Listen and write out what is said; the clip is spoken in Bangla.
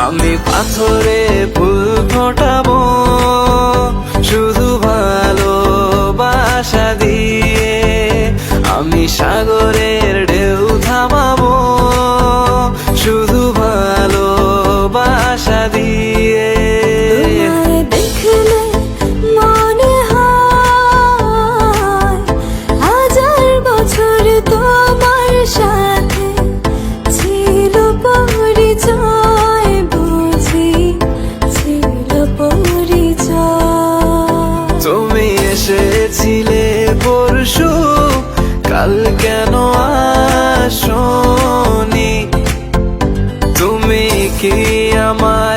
আমি পাথরে ফুল ফোটাবো শুধু ভালোবাসা দিয়ে, আমি সাগরের ঢেউ থামাবো শুধু ভালোবাসা দিয়ে। তোমায় দেখলে মনে হয় হাজার বছর তোমার সাথে ছিল পরিচয়, বুঝি ছিল পরিচয়। তুমি এসেছিলে পরশু, কাল কেন আসোনি? তুমি কি আমার